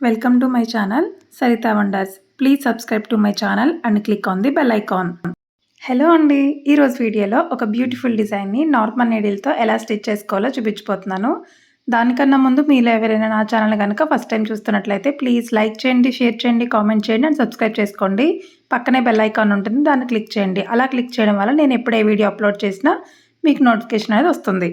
Welcome to my channel Sarita Wonders. Please subscribe to my channel and click on the bell icon. Hello అండి, ఈరోజు వీడియోలో ఒక beautiful డిజైన్ని normal నీడిల్తో ఎలా stitch చేసుకోవాలో చూపించిపోతున్నాను. దానికన్నా ముందు మీలో ఎవరైనా నా ఛానల్ కనుక ఫస్ట్ టైం చూస్తున్నట్లయితే ప్లీజ్ లైక్ చేయండి, షేర్ చేయండి, కామెంట్ చేయండి అండ్ సబ్స్క్రైబ్ చేసుకోండి. పక్కనే బెల్ ఐకాన్ ఉంటుంది, దాన్ని క్లిక్ చేయండి. అలా క్లిక్ చేయడం వల్ల నేను ఎప్పుడు ఏ వీడియో అప్లోడ్ చేసినా మీకు నోటిఫికేషన్ అనేది వస్తుంది.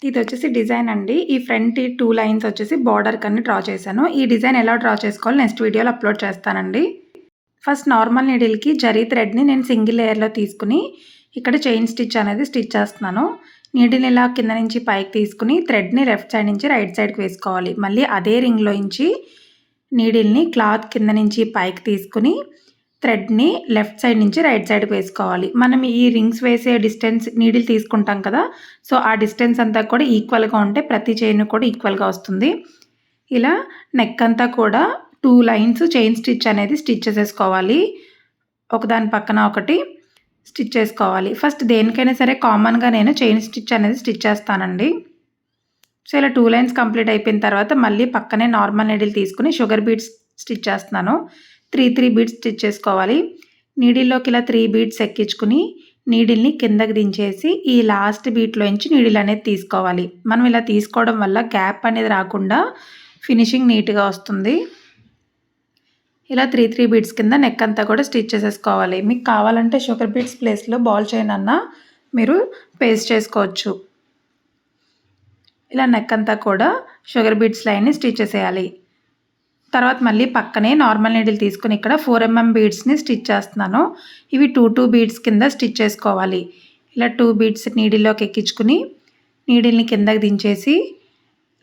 ఇది వచ్చేసి డిజైన్ అండి. ఈ ఫ్రంట్ 2 లైన్స్ వచ్చేసి బార్డర్ కన్ని డ్రా చేశాను. ఈ డిజైన్ ఎలా డ్రా చేసుకోవాలో నెక్స్ట్ వీడియోలో అప్లోడ్ చేస్తానండి. ఫస్ట్ నార్మల్ నీడిల్కి జరీ థ్రెడ్ని నేను సింగిల్ లేయర్లో తీసుకుని ఇక్కడ చైన్ స్టిచ్ అనేది స్టిచ్ చేస్తున్నాను. నీడిల్ని ఇలా కింద నుంచి పైకి తీసుకుని థ్రెడ్ని లెఫ్ట్ సైడ్ నుంచి రైట్ సైడ్కి వేసుకోవాలి. మళ్ళీ అదే రింగ్లో నుంచి నీడిల్ని క్లాత్ కింద నుంచి పైకి తీసుకుని థ్రెడ్ని లెఫ్ట్ సైడ్ నుంచి రైట్ సైడ్కి వేసుకోవాలి. మనం ఈ రింగ్స్ వేసే డిస్టెన్స్ నీడిల్ తీసుకుంటాం కదా, సో ఆ డిస్టెన్స్ అంతా కూడా ఈక్వల్గా ఉంటే ప్రతి చైన్ కూడా ఈక్వల్గా వస్తుంది. ఇలా నెక్ అంతా కూడా 2 లైన్స్ చైన్ స్టిచ్ అనేది స్టిచ్ చేసేసుకోవాలి. ఒకదాని పక్కన ఒకటి స్టిచ్ చేసుకోవాలి. ఫస్ట్ దేనికైనా సరే కామన్గా నేను చైన్ స్టిచ్ అనేది స్టిచ్ చేస్తానండి. సో ఇలా 2 లైన్స్ కంప్లీట్ అయిపోయిన తర్వాత మళ్ళీ పక్కనే నార్మల్ నీడిల్ తీసుకుని షుగర్ బీడ్స్ స్టిచ్ చేస్తున్నాను. 3 బీడ్స్ స్టిచ్ చేసుకోవాలి. నీడిల్లోకి ఇలా 3 బీడ్స్ ఎక్కించుకుని నీడిల్ని కిందకి దించేసి ఈ లాస్ట్ బీట్లోంచి నీడిల్ అనేది తీసుకోవాలి. మనం ఇలా తీసుకోవడం వల్ల గ్యాప్ అనేది రాకుండా ఫినిషింగ్ నీట్గా వస్తుంది. ఇలా 3 బీడ్స్ కింద నెక్ అంతా కూడా స్టిచ్ చేసేసుకోవాలి. మీకు కావాలంటే షుగర్ బీడ్స్ ప్లేస్లో బాల్ చైన్ అన్నా మీరు పేస్ట్ చేసుకోవచ్చు. ఇలా నెక్ అంతా కూడా షుగర్ బీడ్స్ లైన్ని స్టిచ్ చేసేయాలి. తర్వాత మళ్ళీ పక్కనే నార్మల్ నీడిల్ తీసుకుని ఇక్కడ 4 mm బీడ్స్ని స్టిచ్ చేస్తున్నాను. ఇవి 2 బీడ్స్ కింద స్టిచ్ చేసుకోవాలి. ఇలా 2 బీడ్స్ నీడిల్లోకి ఎక్కించుకుని నీడిల్ని కిందకి దించేసి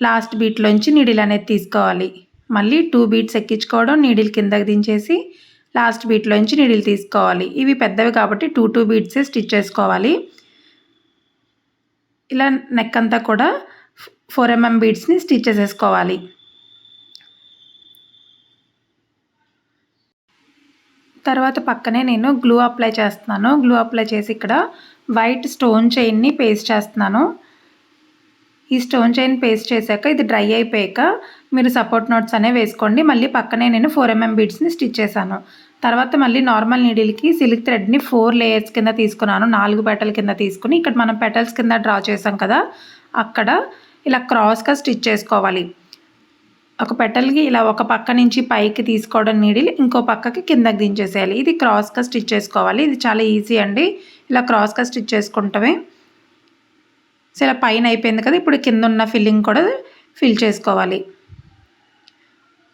లాస్ట్ బీట్లోంచి నీడిల్ అనేది తీసుకోవాలి. మళ్ళీ 2 బీడ్స్ ఎక్కించుకోవడం, నీడిల్ కిందకి దించేసి లాస్ట్ బీట్లోంచి నీడిల్ తీసుకోవాలి. ఇవి పెద్దవి కాబట్టి 2 బీడ్సే స్టిచ్ చేసుకోవాలి. ఇలా నెక్ అంతా కూడా 4 mm బీడ్స్ని స్టిచ్ చేసేసుకోవాలి. తర్వాత పక్కనే నేను గ్లూ అప్లై చేస్తున్నాను. గ్లూ అప్లై చేసి ఇక్కడ వైట్ స్టోన్ చైన్ని పేస్ట్ చేస్తున్నాను. ఈ స్టోన్ చైన్ పేస్ట్ చేశాక ఇది డ్రై అయిపోయాక మీరు సపోర్ట్ నోట్స్ అనేవి వేసుకోండి. మళ్ళీ పక్కనే నేను 4 mm బీడ్స్ని స్టిచ్ చేశాను. తర్వాత మళ్ళీ నార్మల్ నీడిల్కి సిల్క్ థ్రెడ్ని 4 లేయర్స్ కింద తీసుకున్నాను. 4 పెటల్ కింద తీసుకుని ఇక్కడ మనం పెటల్స్ కింద డ్రా చేసాం కదా, అక్కడ ఇలా క్రాస్గా స్టిచ్ చేసుకోవాలి. ఒక పెటల్కి ఇలా ఒక పక్క నుంచి పైకి తీసుకోవడం నీడిల్, ఇంకో పక్కకి కిందకి దించేసేయాలి. ఇది క్రాస్గా స్టిచ్ చేసుకోవాలి. ఇది చాలా ఈజీ అండి. ఇలా క్రాస్గా స్టిచ్ చేసుకుంటామే. సో ఇలా పైన అయిపోయింది కదా, ఇప్పుడు కింద ఉన్న ఫిల్లింగ్ కూడా ఫిల్ చేసుకోవాలి.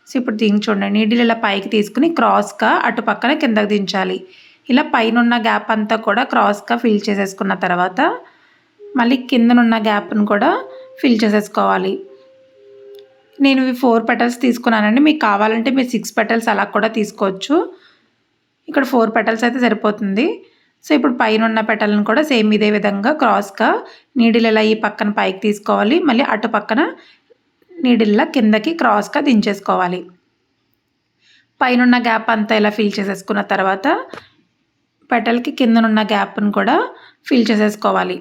సో ఇప్పుడు దీన్ని చూడండి, నీడిల్ ఇలా పైకి తీసుకుని క్రాస్గా అటు పక్కన కిందకి దించాలి. ఇలా పైన ఉన్న గ్యాప్ అంతా కూడా క్రాస్గా ఫిల్ చేసేసుకున్న తర్వాత మళ్ళీ కిందనున్న గ్యాప్ను కూడా ఫిల్ చేసేసుకోవాలి. నేను ఇవి 4 పెటల్స్ తీసుకున్నానండి. మీకు కావాలంటే మీరు 6 పెటల్స్ అలా కూడా తీసుకోవచ్చు. ఇక్కడ 4 పెటల్స్ అయితే సరిపోతుంది. సో ఇప్పుడు పైన ఉన్న పెటల్ని కూడా సేమ్ ఇదే విధంగా క్రాస్గా నీడిల్ ఇలా ఈ పక్కన పైకి తీసుకోవాలి. మళ్ళీ అటు పక్కన నీడిల్లా కిందకి క్రాస్గా దించేసుకోవాలి. పైన ఉన్న గ్యాప్ అంతా ఇలా ఫిల్ చేసేసుకున్న తర్వాత పెటల్కి కిందనున్న గ్యాప్ను కూడా ఫిల్ చేసేసుకోవాలి.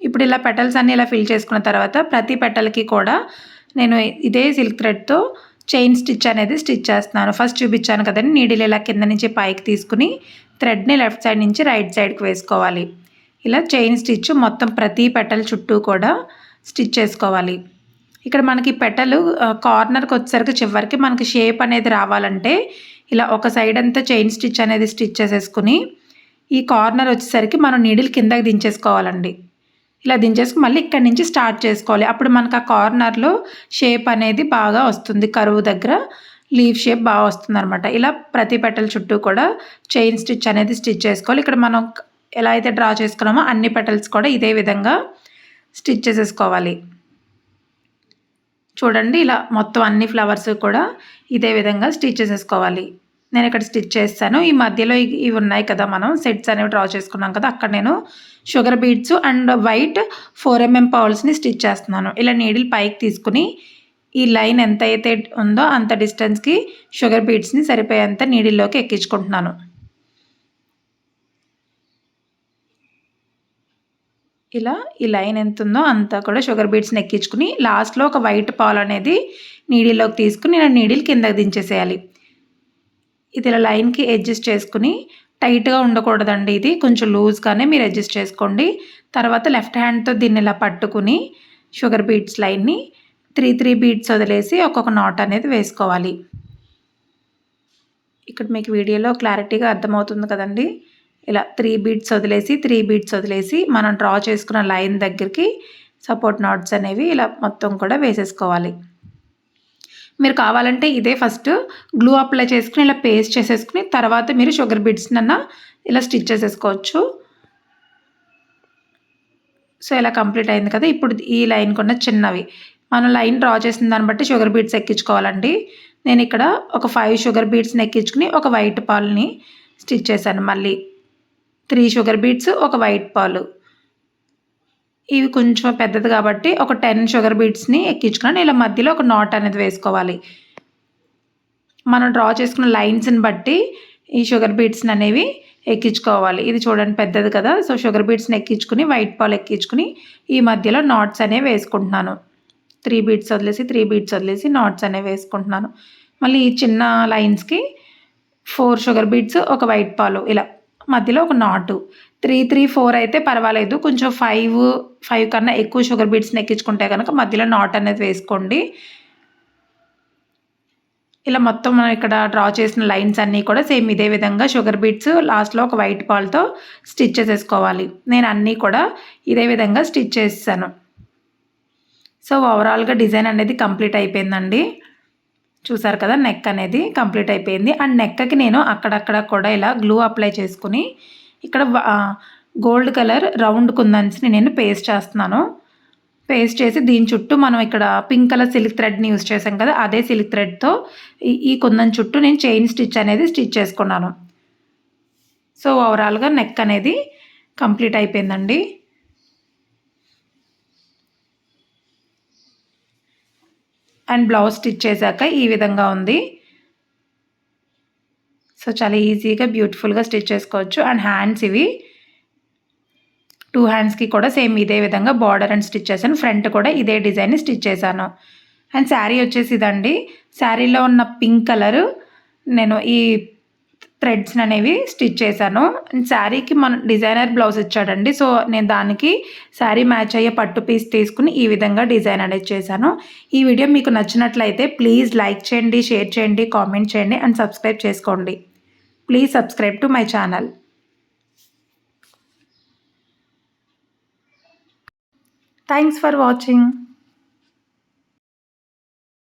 ఇప్పుడు ఇలా పెటల్స్ అన్నీ ఇలా ఫిల్ చేసుకున్న తర్వాత ప్రతి పెటల్కి కూడా నేను ఇదే సిల్క్ థ్రెడ్తో చైన్ స్టిచ్ అనేది స్టిచ్ చేస్తున్నాను. ఫస్ట్ చూపించాను కదండి, నీడిల్ ఇలా కింద నుంచి పైకి తీసుకుని థ్రెడ్ని లెఫ్ట్ సైడ్ నుంచి రైట్ సైడ్కి వేసుకోవాలి. ఇలా చైన్ స్టిచ్ మొత్తం ప్రతి పెటల్ చుట్టూ కూడా స్టిచ్ చేసుకోవాలి. ఇక్కడ మనకి పెటల్ కార్నర్కి వచ్చేసరికి చివరికి మనకి షేప్ అనేది రావాలంటే ఇలా ఒక సైడ్ అంతా చైన్ స్టిచ్ అనేది స్టిచ్ చేసేసుకుని ఈ కార్నర్ వచ్చేసరికి మనం నీడిల్ కిందకి దించేసుకోవాలండి. ఇలా దించేసుకుని మళ్ళీ ఇక్కడి నుంచి స్టార్ట్ చేసుకోవాలి. అప్పుడు మనకు ఆ కార్నర్లో షేప్ అనేది బాగా వస్తుంది. కరువు దగ్గర లీవ్ షేప్ బాగా వస్తుంది అనమాట. ఇలా ప్రతి పెటల్ చుట్టూ కూడా చైన్ స్టిచ్ అనేది స్టిచ్ చేసుకోవాలి. ఇక్కడ మనం ఎలా అయితే డ్రా చేసుకున్నామో అన్ని పెటల్స్ కూడా ఇదే విధంగా స్టిచ్ చేసేసుకోవాలి. చూడండి, ఇలా మొత్తం అన్ని ఫ్లవర్స్ కూడా ఇదే విధంగా స్టిచ్ చేసేసుకోవాలి. నేను ఇక్కడ స్టిచ్ చేస్తాను. ఈ మధ్యలో ఇవి ఉన్నాయి కదా, మనం సెట్స్ అనేవి డ్రా చేసుకున్నాం కదా, అక్కడ నేను sugar beads and white 4 mm పర్ల్స్ని స్టిచ్ చేస్తున్నాను. ఇలా నీడిల్ పైకి తీసుకుని ఈ లైన్ ఎంత అయితే ఉందో అంత డిస్టెన్స్కి షుగర్ బీడ్స్ని సరిపోయేంత నీడిల్లోకి ఎక్కించుకుంటున్నాను. ఇలా ఈ లైన్ ఎంత ఉందో అంతా కూడా షుగర్ బీడ్స్ని ఎక్కించుకుని లాస్ట్లో ఒక వైట్ పాల్ అనేది నీడిల్లోకి తీసుకుని నేను నీడిల్ కిందకి దించేసేయాలి. ఇది ఇలా లైన్కి అడ్జస్ట్ చేసుకుని, టైట్గా ఉండకూడదండి, ఇది కొంచెం లూజ్గానే మీరు అడ్జస్ట్ చేసుకోండి. తర్వాత లెఫ్ట్ హ్యాండ్తో దీన్ని ఇలా పట్టుకుని షుగర్ బీడ్స్ లైన్ని 3 బీడ్స్ వదిలేసి ఒక్కొక్క నాట్ అనేది వేసుకోవాలి. ఇక్కడ మీకు వీడియోలో క్లారిటీగా అర్థమవుతుంది కదండి. ఇలా 3 బీడ్స్ వదిలేసి మనం డ్రా చేసుకున్న లైన్ దగ్గరికి సపోర్ట్ నాట్స్ అనేవి ఇలా మొత్తం కూడా వేసేసుకోవాలి. మీరు కావాలంటే ఇదే ఫస్ట్ గ్లూ అప్లై చేసుకుని ఇలా పేస్ట్ చేసేసుకుని తర్వాత మీరు షుగర్ బీడ్స్నన్నా ఇలా స్టిచ్ చేసేసుకోవచ్చు. సో ఇలా కంప్లీట్ అయింది కదా. ఇప్పుడు ఈ లైన్ కొన్న చిన్నవి మనం లైన్ డ్రా చేసిన దాన్ని బట్టి షుగర్ బీడ్స్ ఎక్కించుకోవాలండి. నేను ఇక్కడ ఒక 5 షుగర్ బీడ్స్ని ఎక్కించుకుని ఒక వైట్ పాల్ని స్టిచ్ చేశాను. మళ్ళీ 3 షుగర్ బీడ్స్, ఒక వైట్ పాలు. ఇవి కొంచెం పెద్దది కాబట్టి ఒక 10 షుగర్ బీడ్స్ని ఎక్కించుకున్నాను. ఇలా మధ్యలో ఒక నాట్ అనేది వేసుకోవాలి. మనం డ్రా చేసుకున్న లైన్స్ని బట్టి ఈ షుగర్ బీడ్స్ని అనేవి ఎక్కించుకోవాలి. ఇది చూడండి పెద్దది కదా. సో షుగర్ బీడ్స్ని ఎక్కించుకుని వైట్ పాలు ఎక్కించుకుని ఈ మధ్యలో నాట్స్ అనేవి వేసుకుంటున్నాను. 3 బీడ్స్ వదిలేసి నాట్స్ అనేవి వేసుకుంటున్నాను. మళ్ళీ ఈ చిన్న లైన్స్కి 4 షుగర్ బీడ్స్, ఒక వైట్ పాలు, ఇలా మధ్యలో ఒక నాటు. 3, 3, 4 అయితే పర్వాలేదు. కొంచెం 5 కన్నా ఎక్కువ షుగర్ బీడ్స్ని ఎక్కించుకుంటే కనుక మధ్యలో నాట్ అనేది వేసుకోండి. ఇలా మొత్తం మనం ఇక్కడ డ్రా చేసిన లైన్స్ అన్నీ కూడా సేమ్ ఇదే విధంగా షుగర్ బీడ్స్ లాస్ట్లో ఒక వైట్ పాల్తో స్టిచ్ చేసేసుకోవాలి. నేను అన్నీ కూడా ఇదే విధంగా స్టిచ్ చేసాను. సో ఓవరాల్గా డిజైన్ అనేది కంప్లీట్ అయిపోయిందండి. చూసారు కదా, నెక్ అనేది కంప్లీట్ అయిపోయింది. అండ్ నెక్కి నేను అక్కడక్కడ కూడా ఇలా గ్లూ అప్లై చేసుకుని ఇక్కడ గోల్డ్ కలర్ రౌండ్ కుందన్స్ని నేను పేస్ట్ చేస్తున్నాను. పేస్ట్ చేసి దీని చుట్టూ మనం ఇక్కడ పింక్ కలర్ సిల్క్ థ్రెడ్ని యూజ్ చేసాం కదా, అదే సిల్క్ థ్రెడ్తో ఈ కుందన్ చుట్టూ నేను చైన్ స్టిచ్ అనేది స్టిచ్ చేసుకున్నాను. సో ఓవరాల్గా నెక్ అనేది కంప్లీట్ అయిపోయిందండి. అండ్ బ్లౌజ్ స్టిచ్ చేశాక ఈ విధంగా ఉంది. సో చాలా ఈజీగా బ్యూటిఫుల్గా స్టిచ్ చేసుకోవచ్చు. అండ్ హ్యాండ్స్ ఇవి 2 హ్యాండ్స్కి కూడా సేమ్ ఇదే విధంగా బార్డర్ అండ్ స్టిచ్ చేశాను. ఫ్రంట్ కూడా ఇదే డిజైన్ని స్టిచ్ చేశాను. అండ్ శారీ వచ్చేసి ఇదండి. శారీలో ఉన్న పింక్ కలరు నేను ఈ థ్రెడ్స్ అనేవి స్టిచ్ చేశాను. అండ్ శారీకి మన డిజైనర్ బ్లౌజ్ ఇచ్చాడండి. సో నేను దానికి శారీ మ్యాచ్ అయ్యే పట్టు పీస్ తీసుకుని ఈ విధంగా డిజైన్ అనేది చేశాను. ఈ వీడియో మీకు నచ్చినట్లయితే ప్లీజ్ లైక్ చేయండి, షేర్ చేయండి, కామెంట్ చేయండి అండ్ సబ్స్క్రైబ్ చేసుకోండి. Please subscribe to my channel. Thanks for watching.